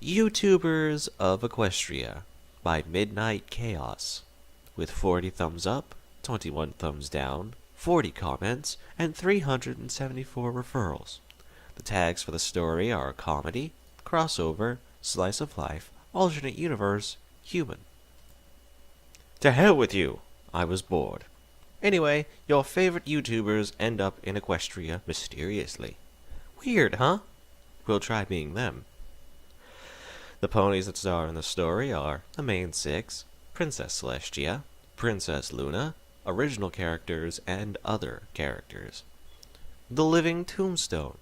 YouTubers of Equestria by MidnightChaos, with 40 thumbs up, 21 thumbs down, 40 comments, and 374 referrals. The tags for the story are comedy, crossover, slice of life, alternate universe, human. To hell with you! I was bored. Anyway, your favorite YouTubers end up in Equestria mysteriously. Weird, huh? We'll try being them. The ponies that star in the story are the main six: Princess Celestia, Princess Luna, original characters, and other characters. The Living Tombstone,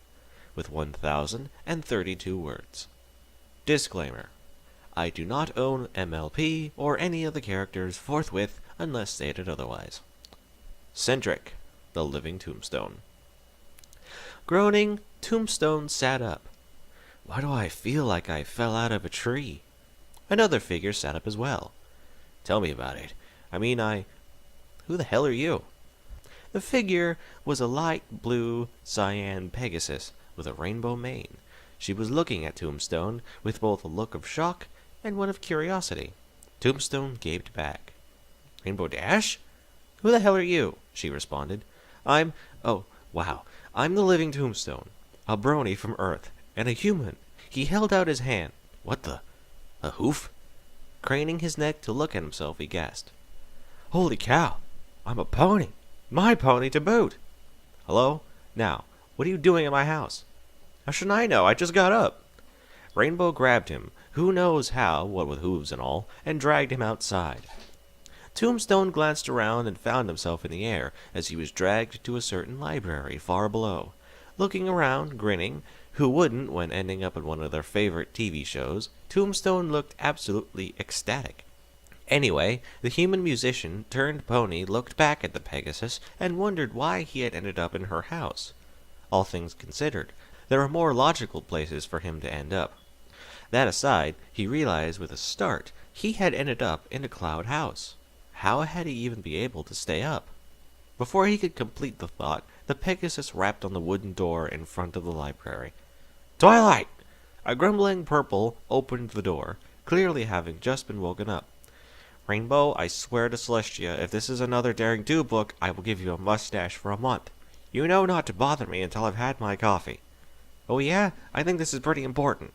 with 1,032 words. Disclaimer: I do not own MLP or any of the characters forthwith unless stated otherwise. Centric, the Living Tombstone. Groaning, Tombstone sat up. Why do I feel like I fell out of a tree? Another figure sat up as well. Tell me about it. Who the hell are you? The figure was a light blue cyan Pegasus with a rainbow mane. She was looking at Tombstone with both a look of shock and one of curiosity. Tombstone gaped back. Rainbow Dash? Who the hell are you? She responded. I'm the Living Tombstone, a brony from Earth, and a human. He held out his hand. What the? A hoof? Craning his neck to look at himself, he gasped. Holy cow! I'm a pony! My pony to boot! Hello? Now, what are you doing at my house? How should I know? I just got up. Rainbow grabbed him, who knows how, what with hooves and all, and dragged him outside. Tombstone glanced around and found himself in the air as he was dragged to a certain library far below. Looking around, grinning, who wouldn't when ending up in one of their favorite TV shows, Tombstone looked absolutely ecstatic. Anyway, the human musician turned pony looked back at the Pegasus and wondered why he had ended up in her house. All things considered, there were more logical places for him to end up. That aside, he realized with a start he had ended up in a cloud house. How had he even been able to stay up? Before he could complete the thought, the Pegasus rapped on the wooden door in front of the library. Twilight! A grumbling purple opened the door, clearly having just been woken up. Rainbow, I swear to Celestia, if this is another Daring Do book, I will give you a mustache for a month. You know not to bother me until I've had my coffee. Oh yeah? I think this is pretty important.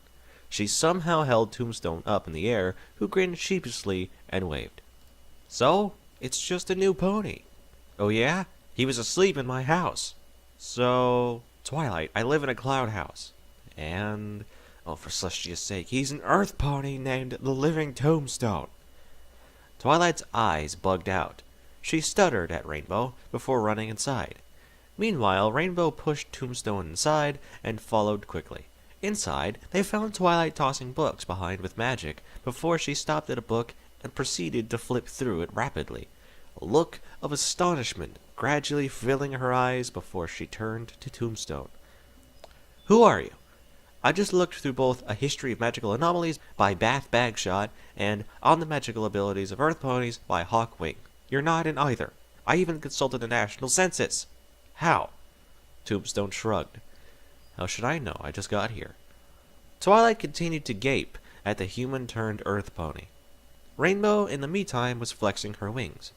She somehow held Tombstone up in the air, who grinned sheepishly and waved. So, it's just a new pony. Oh yeah? He was asleep in my house. So, Twilight, I live in a cloud house. And, for Celestia's sake, he's an earth pony named the Living Tombstone. Twilight's eyes bugged out. She stuttered at Rainbow before running inside. Meanwhile, Rainbow pushed Tombstone inside and followed quickly. Inside, they found Twilight tossing books behind with magic before she stopped at a book and proceeded to flip through it rapidly. A look of astonishment gradually filling her eyes before she turned to Tombstone. Who are you? I just looked through both A History of Magical Anomalies by Bath Bagshot and On the Magical Abilities of Earth Ponies by Hawkwing. You're not in either. I even consulted the National Census. How? Tombstone shrugged. How should I know? I just got here. Twilight continued to gape at the human-turned Earth pony. Rainbow, in the meantime, was flexing her wings.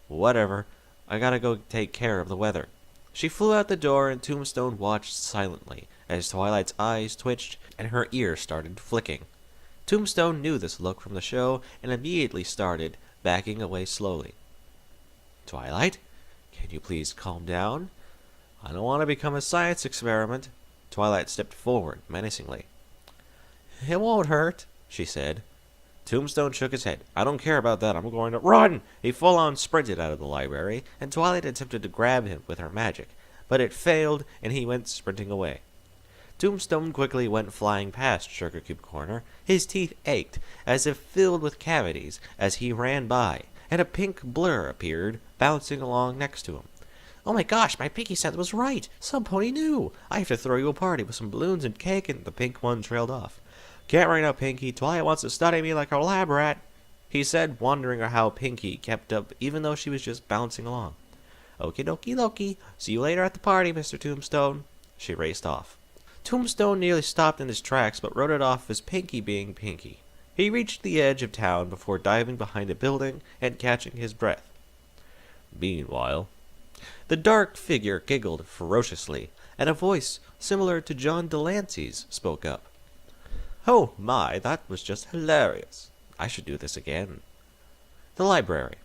Whatever. I gotta go take care of the weather. She flew out the door and Tombstone watched silently as Twilight's eyes twitched and her ears started flicking. Tombstone knew this look from the show and immediately started backing away slowly. Twilight, can you please calm down? I don't want to become a science experiment. Twilight stepped forward menacingly. It won't hurt, she said. Tombstone shook his head. I don't care about that. I'm going to run! He full-on sprinted out of the library, and Twilight attempted to grab him with her magic, but it failed, and he went sprinting away. Tombstone quickly went flying past Sugar Cube Corner. His teeth ached, as if filled with cavities, as he ran by, and a pink blur appeared, bouncing along next to him. Oh my gosh, my Pinky sense was right! Some pony knew! I have to throw you a party with some balloons and cake, and the pink one trailed off. Can't right now, Pinky. Twilight wants to study me like a lab rat, he said, wondering how Pinky kept up even though she was just bouncing along. Okie dokie dokie. See you later at the party, Mr. Tombstone. She raced off. Tombstone nearly stopped in his tracks, but wrote it off as Pinky being Pinky. He reached the edge of town before diving behind a building and catching his breath. Meanwhile, the dark figure giggled ferociously, and a voice similar to John Delancey's spoke up. Oh my, that was just hilarious. I should do this again. The library.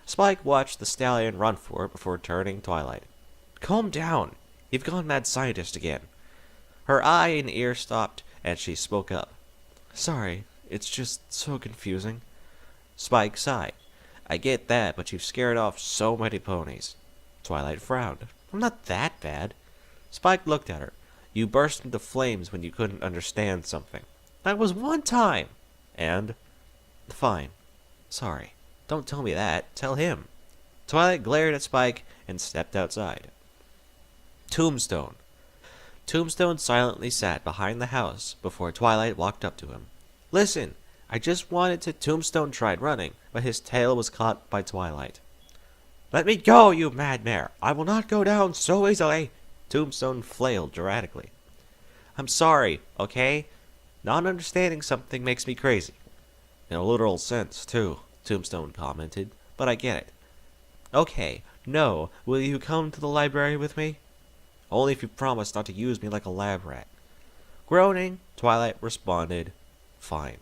Spike watched the stallion run for it before turning Twilight. Calm down. You've gone mad scientist again. Her eye and ear stopped, and she spoke up. Sorry, it's just so confusing. Spike sighed. I get that, but you've scared off so many ponies. Twilight frowned. I'm not that bad. Spike looked at her. You burst into flames when you couldn't understand something. That was one time. And? Fine. Sorry. Don't tell me that. Tell him. Twilight glared at Spike and stepped outside. Tombstone. Tombstone silently sat behind the house before Twilight walked up to him. Listen, I just wanted to. Tombstone tried running, but his tail was caught by Twilight. Let me go, you madmare! I will not go down so easily! Tombstone flailed dramatically. I'm sorry, okay? Not understanding something makes me crazy. In a literal sense, too, Tombstone commented, but I get it. Okay, no, will you come to the library with me? Only if you promise not to use me like a lab rat. Groaning, Twilight responded, Fine.